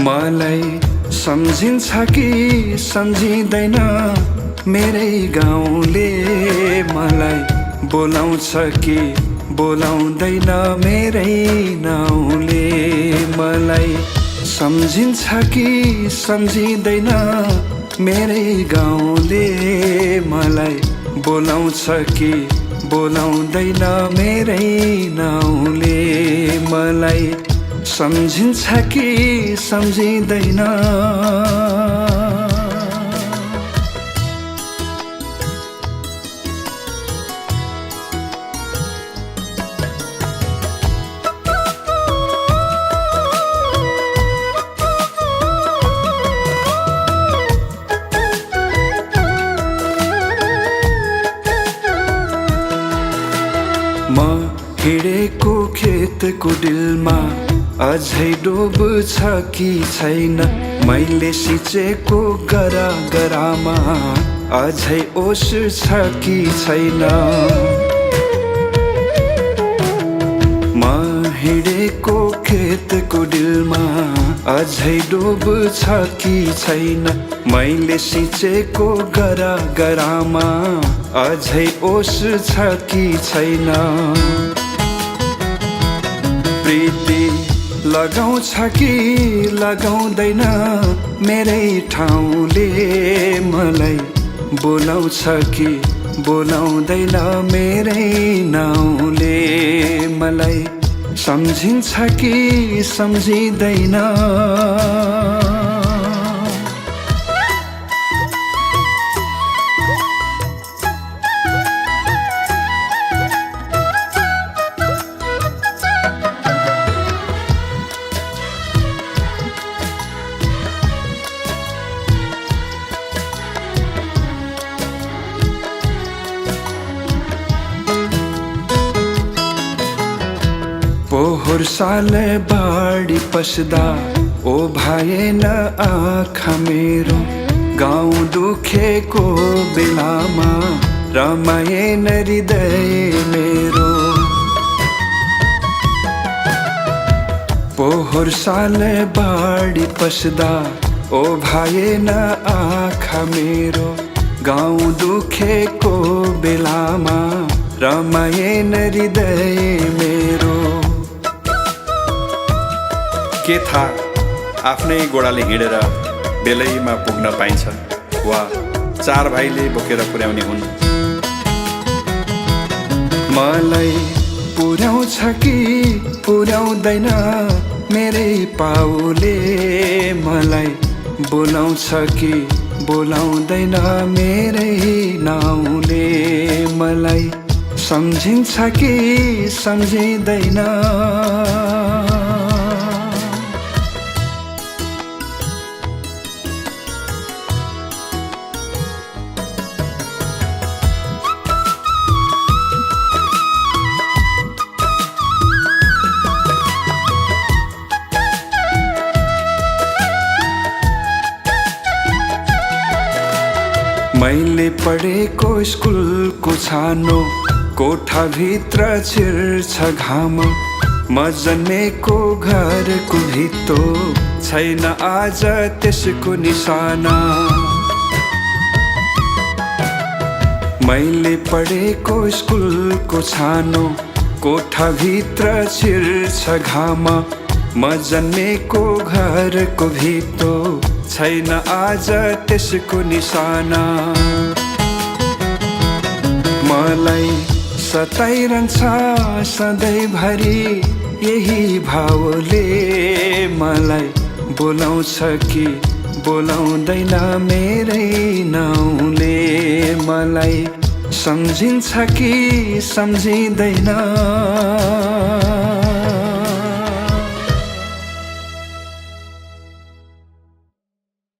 मलाई सम्झिन्छ कि सम्झिँदैन मेरै गाउँले, मलाई बोलाउँछ कि बोलाउँदैन मेरै नाउँले। मलाई सम्झिन्छ कि सम्झिँदैन मेरै गाउँले, मलाई बोलाउँछ कि बोलाउँदैन मेरै नाउँले। मलाई सम्झिन्छ कि सम्झिँदैन। म हिँडेको खेतको डिलमा अझै डुब्छ कि छैन, मैले सिचेको गरागरामा अझै ओस छ कि छैन। म हिँडेको खेतको डिलमा अझै डुब्छ कि छैन, मैले सिचेको गरागरामा अझै ओस छ कि छैन। प्रीति लगाउँछ कि लगाउँदैन मेरै ठाउँले, मलाई बोलाउँछ कि बोलाउँदैन मेरै नाउँले। मलाई सम्झिन्छ कि सम्झिँदैन। पोहोर साल बाढी पस्दा ओ भएन आँखा मेरो, गाउँ दुखेको बेलामा रमाएन हृदय मेरो। पोहोर साल बाढी पस्दा ओ भएन आँखा मेरो, गाउँ दुखेको बेलामा रमाएन हृदय मेरो। के थाहा आफ्नै गोडाले हिँडेर बेलैमा पुग्न पाइन्छ, वा चार भाइले बोकेर पुर्याउने हुन्। मलाई पुर्याउँछ कि पुर्याउँदैन मेरै पाउले, मलाई बोलाउँछ कि बोलाउँदैन मेरै नाउँले। मलाई सम्झिन्छ कि सम्झिँदैन। मैले पढेको स्कुलको छानो कोठाभित्र छिर्छ घाम, म जन्मेको घरको भित्तो छैन आज त्यसको निशाना। मैले पढेको स्कुलको छानो कोठाभित्र छिर्छ घाम, म जन्मेको घरको भित्तो छैन आज त्यसको निशाना। मलाई सताइरहन्छ सधैँभरि यही भावले, मलाई बोलाउँछ कि बोलाउँदैन मेरै नाउँले। मलाई सम्झिन्छ कि सम्झिँदैन।